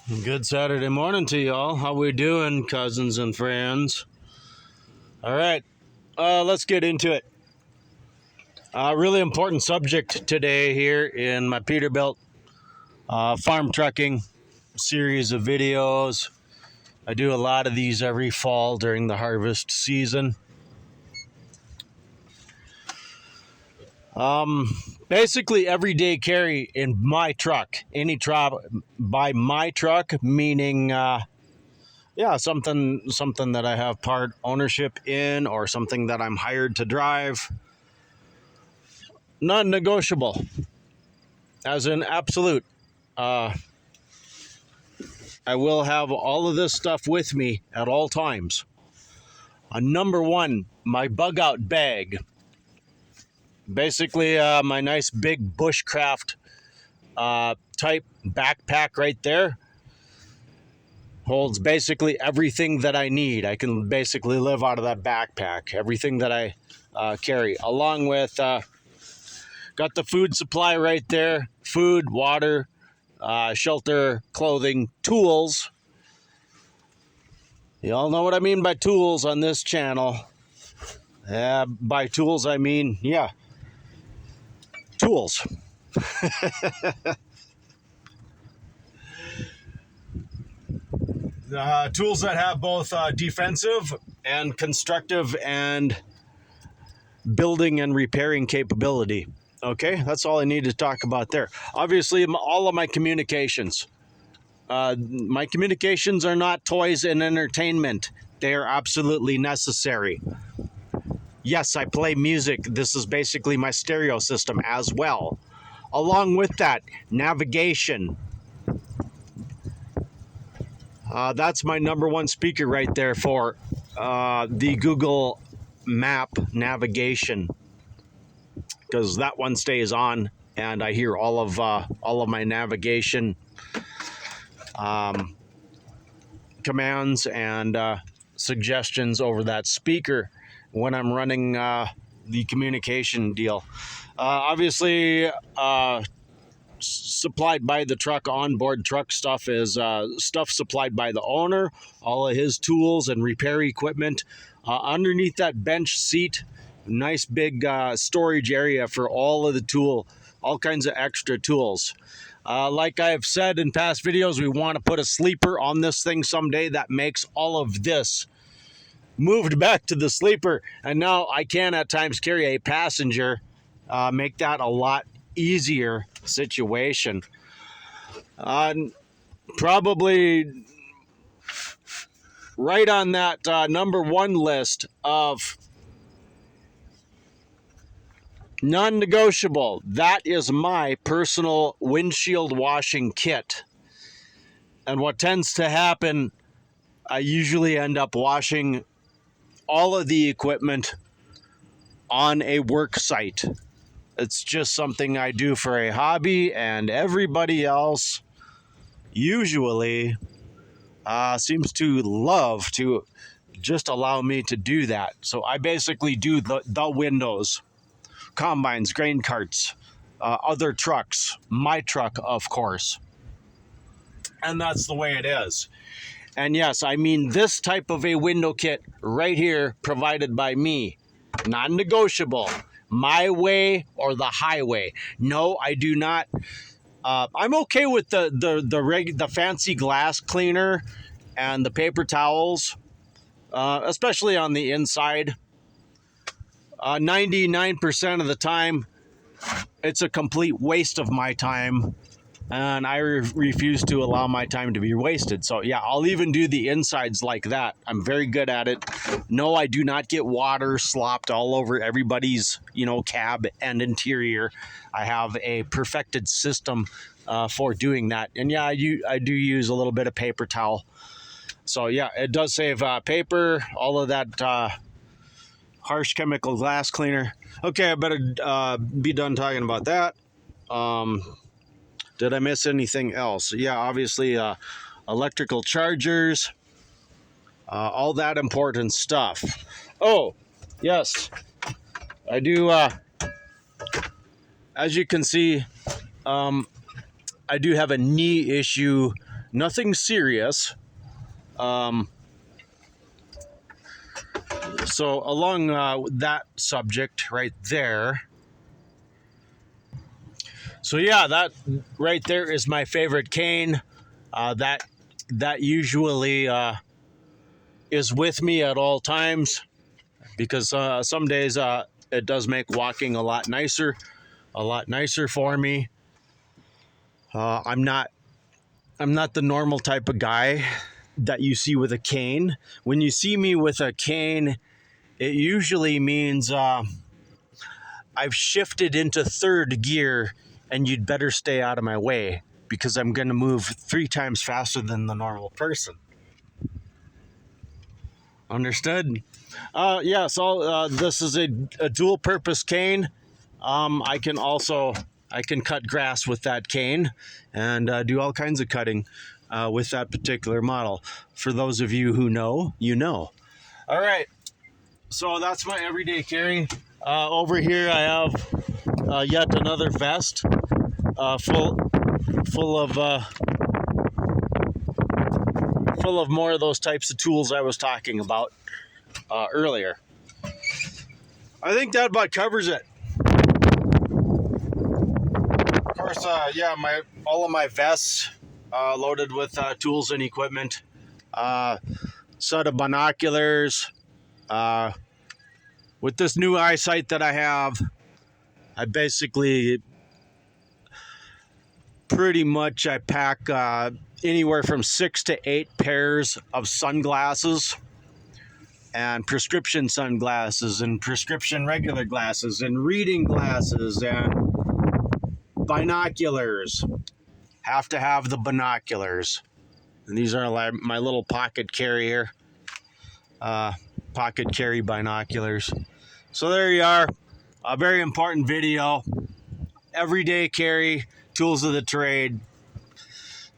Good Saturday morning to y'all. How we doing, cousins and friends? All right, let's get into it. Really important subject today here in my Peterbilt farm trucking series of videos. I do a lot of these every fall during the harvest season. Basically, everyday carry in my truck. By my truck, meaning something that I have part ownership in or something that I'm hired to drive. Non-negotiable, as in absolute. I will have all of this stuff with me at all times. Number one, my bug out bag. Basically, my nice big bushcraft type backpack right there holds basically everything that I need. I can basically live out of that backpack. Everything that I carry, along with got the food supply right there: food, water, shelter, clothing, tools. You all know what I mean by tools on this channel. By tools, I mean, tools. Tools that have both defensive and constructive and building and repairing capability. Okay, that's all I need to talk about there. Obviously, all of my communications. My communications are not toys and entertainment. They are absolutely necessary. Yes, I play music. This is basically my stereo system as well. Along with that, navigation. That's my number one speaker right there for the Google Map navigation, because that one stays on, and I hear all of my navigation commands and suggestions over that speaker when I'm running the communication deal. Obviously, supplied by the truck, onboard truck stuff is stuff supplied by the owner, all of his tools and repair equipment. Underneath that bench seat, nice big storage area for all of the all kinds of extra tools. Like I've said in past videos, we want to put a sleeper on this thing someday that makes all of this moved back to the sleeper, and now I can at times carry a passenger, make that a lot easier situation. Probably right on that number one list of non-negotiable, that is my personal windshield washing kit. And what tends to happen, I usually end up washing all of the equipment on a work site. It's just something I do for a hobby, and everybody else usually seems to love to just allow me to do that. So I basically do the windows, combines, grain carts, other trucks, my truck, of course. And that's the way it is. And yes, I mean this type of a window kit right here, provided by me. Non-negotiable. My way or the highway. No, I do not. I'm okay with the fancy glass cleaner and the paper towels, especially on the inside. 99% of the time, it's a complete waste of my time, and I refuse to allow my time to be wasted. So yeah, I'll even do the insides like that. I'm very good at it. No, I do not get water slopped all over everybody's, cab and interior. I have a perfected system for doing that. And yeah, I do use a little bit of paper towel. So yeah, it does save paper, all of that harsh chemical glass cleaner. Okay, I better be done talking about that. Did I miss anything else? Yeah, obviously electrical chargers, all that important stuff. Oh, yes, I do. As you can see, I do have a knee issue nothing serious. So along that subject right there. So yeah, that right there is my favorite cane. That usually is with me at all times, because some days it does make walking a lot nicer for me. I'm not the normal type of guy that you see with a cane. When you see me with a cane, it usually means I've shifted into third gear, and you'd better stay out of my way, because I'm going to move 3 times faster than the normal person. Understood? Yeah, so this is a dual purpose cane. I can cut grass with that cane, and do all kinds of cutting with that particular model. For those of you who know, you know. All right, so that's my everyday carry. Over here I have yet another vest full of more of those types of tools I was talking about earlier. I think that about covers it. Of course, yeah, all of my vests loaded with tools and equipment. Set of binoculars. With this new eyesight that I have, I basically pretty much I pack anywhere from 6 to 8 pairs of sunglasses, and prescription sunglasses, and prescription regular glasses, and reading glasses, and binoculars. Have to have the binoculars. And these are my little pocket carry binoculars. So there you are. A very important video. Everyday carry, tools of the trade.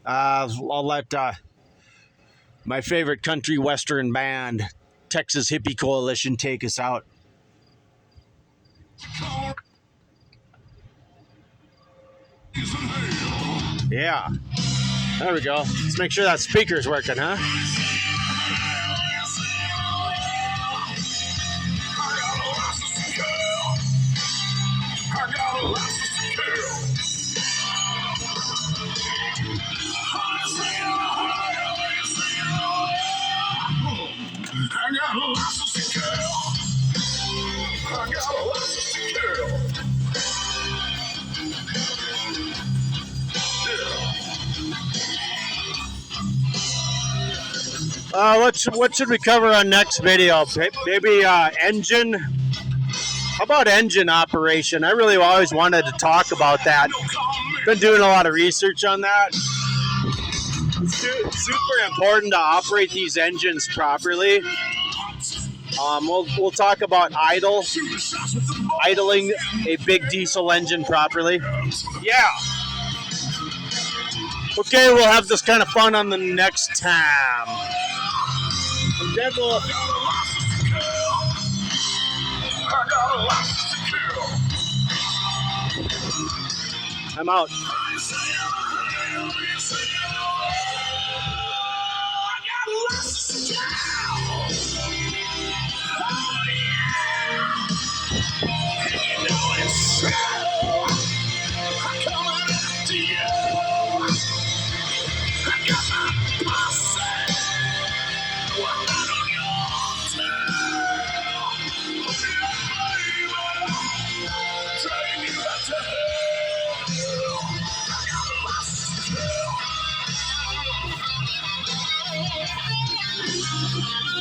I'll let my favorite country western band, Texas Hippie Coalition, take us out. Yeah. There we go. Let's make sure that speaker's working, huh? What should we cover on next video? Maybe engine. How about engine operation? I really always wanted to talk about that. Been doing a lot of research on that. It's super important to operate these engines properly. We'll talk about idling a big diesel engine properly. Yeah. Okay, we'll have this kind of fun on the next time. And then I'm out.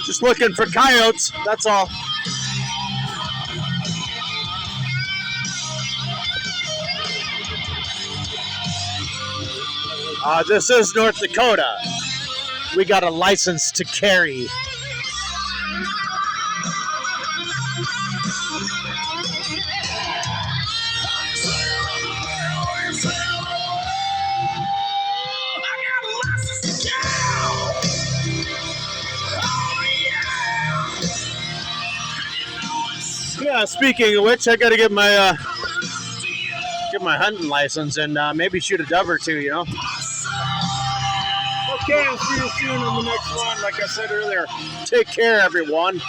Just looking for coyotes, that's all. This is North Dakota. We got a license to carry. Yeah, speaking of which, I gotta get my hunting license and maybe shoot a dove or two, you know. Okay, I'll see you soon on the next one. Like I said earlier, take care, everyone.